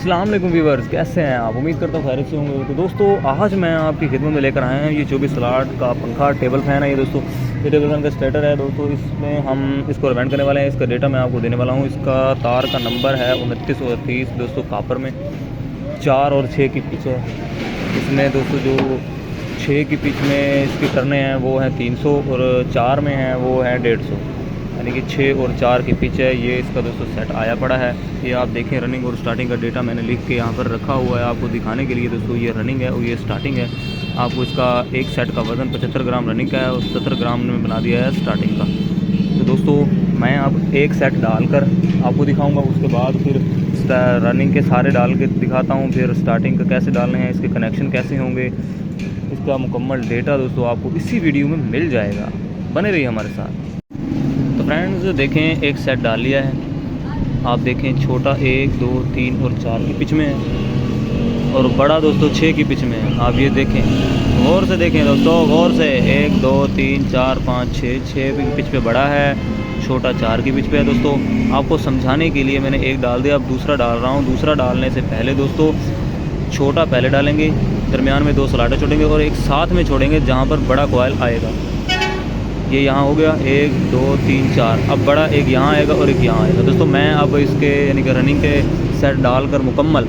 अस्सलाम वालेकुम व्यूअर्स, कैसे हैं आप? उम्मीद करता हूँ खैरियत से होंगे। तो दोस्तों आज मैं आपकी खिदमत में लेकर आए हैं ये 24 स्लॉट का पंखा टेबल फैन है। ये दोस्तों ये टेबल फैन का स्टार्टर है दोस्तों। इसमें हम इसको रिवेंड करने वाले हैं। इसका डेटा मैं आपको देने वाला हूँ। इसका तार का नंबर है 2930 दोस्तों, कापर में 4 और 6 की पिच है। इसमें दोस्तों जो 6 की पिच में इसके करने हैं वो हैं 300 और 4 में हैं वो है 150, यानी कि 6 और 4 की पिच है। ये इसका दोस्तों सेट आया पड़ा है। ये आप देखें रनिंग और स्टार्टिंग का डेटा मैंने लिख के यहाँ पर रखा हुआ है आपको दिखाने के लिए दोस्तों। ये रनिंग है और ये स्टार्टिंग है। आपको इसका एक सेट का वज़न 75 ग्राम रनिंग का है और 70 ग्राम में बना दिया है स्टार्टिंग का। तो दोस्तों मैं अब एक सेट डालकर आपको दिखाऊँगा, उसके बाद फिर रनिंग के सारे डाल के दिखाता हूँ, फिर स्टार्टिंग का कैसे डालने हैं, इसके कनेक्शन कैसे होंगे, इसका मुकम्मल डेटा दोस्तों आपको इसी वीडियो में मिल जाएगा। बने रहिए हमारे साथ। तो फ्रेंड्स देखें एक सेट डाल लिया है। आप देखें छोटा 1, 2, 3 और 4 की पिच में है और बड़ा दोस्तों 6 की पिच में है। आप ये देखें, गौर से देखें दोस्तों, गौर से 1, 2, 3, 4, 5, 6 की पिच पे बड़ा है, छोटा 4 की पिच पे है दोस्तों। आपको समझाने के लिए मैंने एक डाल दिया, अब दूसरा डाल रहा हूँ। दूसरा डालने से पहले दोस्तों छोटा पहले डालेंगे, दरमियान में 2 स्लाइडर छोड़ेंगे और एक साथ में छोड़ेंगे जहाँ पर बड़ा कॉइल आएगा। ये यहाँ हो गया 1, 2, 3, 4। अब बड़ा एक यहाँ आएगा और एक यहाँ आएगा दोस्तों। मैं अब इसके यानी कि रनिंग के सेट डालकर मुकम्मल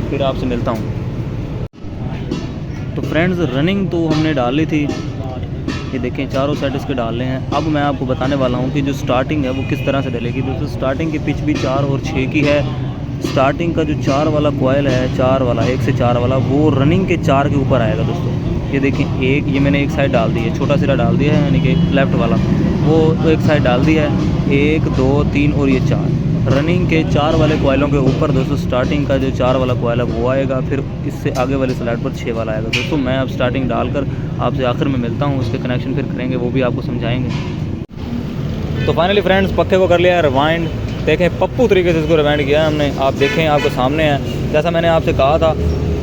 फिर आपसे मिलता हूँ। तो फ्रेंड्स रनिंग तो हमने डाल ली थी, ये देखें चारों सेट इसके डालने हैं। अब मैं आपको बताने वाला हूँ कि जो स्टार्टिंग है वो किस तरह से डलेगी दोस्तों। स्टार्टिंग की पिच भी 4 और 6 की है। स्टार्टिंग का जो 4 वाला कॉइल है, 4 वाला 1 से 4 वाला, वो रनिंग के 4 के ऊपर आएगा दोस्तों। ये देखें एक ये मैंने एक साइड डाल दी है, छोटा सिरा डाल दिया है, यानी कि लेफ़्ट वाला वो एक साइड डाल दिया है। 1, 2, 3 और ये 4 रनिंग के 4 वाले कॉइलों के ऊपर दोस्तों स्टार्टिंग का जो 4 वाला कॉइल है वो आएगा। फिर इससे आगे वाले स्लाइड पर 6 वाला आएगा दोस्तों। मैं अब स्टार्टिंग डालकर आपसे आखिर में मिलता हूँ, उसके कनेक्शन फिर करेंगे, वो भी आपको समझाएंगे। तो फाइनली फ्रेंड्स पक्के को कर लिया है रिवाइंड। देखें पप्पू तरीके से इसको रिवाइंड किया है हमने। आप देखें आपके सामने है, जैसा मैंने आपसे कहा था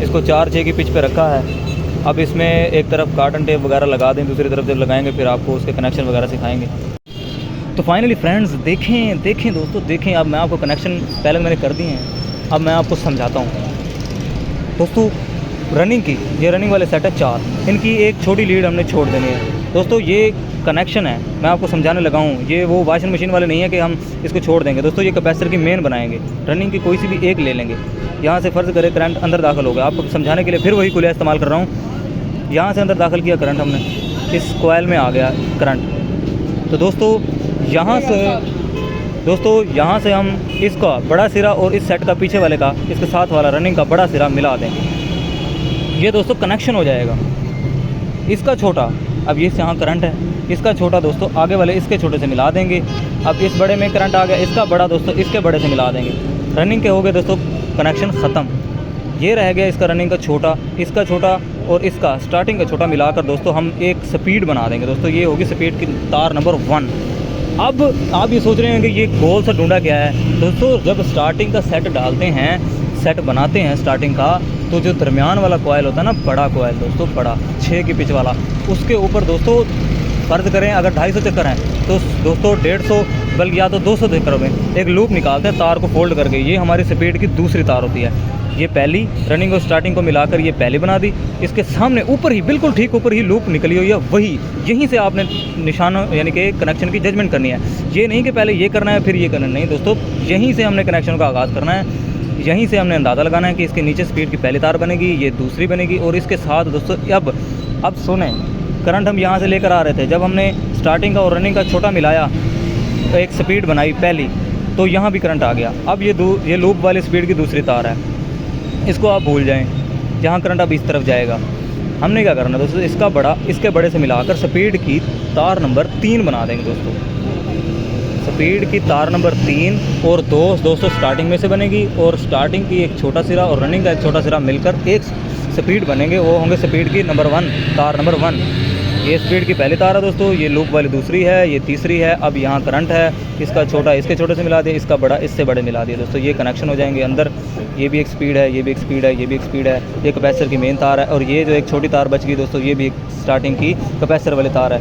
इसको 4, 6 की पिच पे रखा है। अब इसमें एक तरफ कार्टन टेप वगैरह लगा दें, दूसरी तरफ जब लगाएंगे फिर आपको उसके कनेक्शन वगैरह सिखाएंगे। तो फाइनली फ्रेंड्स देखें दोस्तों, देखें अब मैं आपको कनेक्शन पहले मैंने कर दिए हैं, अब मैं आपको समझाता हूँ दोस्तों। रनिंग की ये रनिंग वाले सेट है 4, इनकी एक छोटी लीड हमने छोड़ देनी है दोस्तों। ये कनेक्शन है, मैं आपको समझाने लगा हूँ। ये वो वॉशिंग मशीन वाले नहीं है कि हम इसको छोड़ देंगे दोस्तों। ये कैपेसिटर की मेन बनाएंगे, रनिंग की कोई सी भी एक ले लेंगे। यहाँ से फ़र्ज़ करें करंट अंदर दाखिल हो गया, आपको समझाने के लिए फिर वही कुलिया इस्तेमाल कर रहा हूँ। यहाँ से अंदर दाखिल किया करंट हमने, इस कोयल में आ गया करंट। तो दोस्तों यहाँ से हम इसका बड़ा सिरा और इस सेट का पीछे वाले का, इसके साथ वाला रनिंग का बड़ा सिरा मिला देंगे। ये दोस्तों कनेक्शन हो जाएगा। इसका छोटा, अब ये यहाँ करंट है, इसका छोटा दोस्तों आगे वाले इसके छोटे से मिला देंगे। अब इस बड़े में करंट आ गया, इसका बड़ा दोस्तों इसके बड़े से मिला देंगे। रनिंग के हो गए दोस्तों कनेक्शन ख़त्म। ये रह गया इसका रनिंग का छोटा, इसका छोटा और इसका स्टार्टिंग का छोटा मिलाकर दोस्तों हम एक स्पीड बना देंगे दोस्तों। ये होगी स्पीड की तार नंबर 1। अब आप ये सोच रहे हैं कि ये गोल सा ढूंढा क्या है दोस्तों। जब स्टार्टिंग का सेट डालते हैं, सेट बनाते हैं स्टार्टिंग का, तो जो दरमियान वाला कॉइल होता है ना, बड़ा कॉइल दोस्तों, बड़ा 6 की पिच वाला, उसके ऊपर दोस्तों फ़र्ज़ करें अगर 250 चक्कर हैं तो दोस्तों 150 बल्कि या तो 200 चक्करों में एक लूप निकालते हैं तार को फोल्ड करके। ये हमारी स्पीड की दूसरी तार होती है। ये पहली रनिंग और स्टार्टिंग को मिलाकर ये पहली बना दी। इसके सामने ऊपर ही, बिल्कुल ठीक ऊपर ही लूप निकली हुई है, वही यहीं से आपने निशान यानी कि कनेक्शन की जजमेंट करनी है। ये नहीं कि पहले ये करना है फिर ये करना, नहीं दोस्तों, यहीं से हमने कनेक्शन का आगाज़ करना है। यहीं से हमने अंदाज़ा लगाना है कि इसके नीचे स्पीड की पहली तार बनेगी, ये दूसरी बनेगी और इसके साथ दोस्तों अब सुने, करंट हम यहाँ से लेकर आ रहे थे। जब हमने स्टार्टिंग का और रनिंग का छोटा मिलाया, एक स्पीड बनाई पहली, तो यहाँ भी करंट आ गया। अब ये लूप वाली स्पीड की दूसरी तार है, इसको आप भूल जाएं। जहाँ करंट अब इस तरफ जाएगा, हमने क्या करना है दोस्तों, इसका बड़ा इसके बड़े से मिलाकर स्पीड की तार नंबर 3 बना देंगे दोस्तों। स्पीड की तार नंबर 3 और 2 दोस्तों स्टार्टिंग में से बनेगी और स्टार्टिंग की एक छोटा सिरा और रनिंग का एक छोटा सिरा मिलकर एक स्पीड बनेंगे, वो होंगे स्पीड की नंबर 1, तार नंबर 1। ये स्पीड की पहली तार है दोस्तों, ये लूप वाली दूसरी है, ये तीसरी है। अब यहाँ करंट है, इसका छोटा इसके छोटे से मिला दिया, इसका बड़ा इससे बड़े मिला दिया दोस्तों। ये कनेक्शन हो जाएंगे अंदर। ये भी एक स्पीड है, ये भी एक स्पीड है, ये भी एक स्पीड है। ये कैपेसिटर की मेन तार है और ये जो एक छोटी तार बच गई दोस्तों, ये भी एक स्टार्टिंग की कैपेसिटर वाली तार है।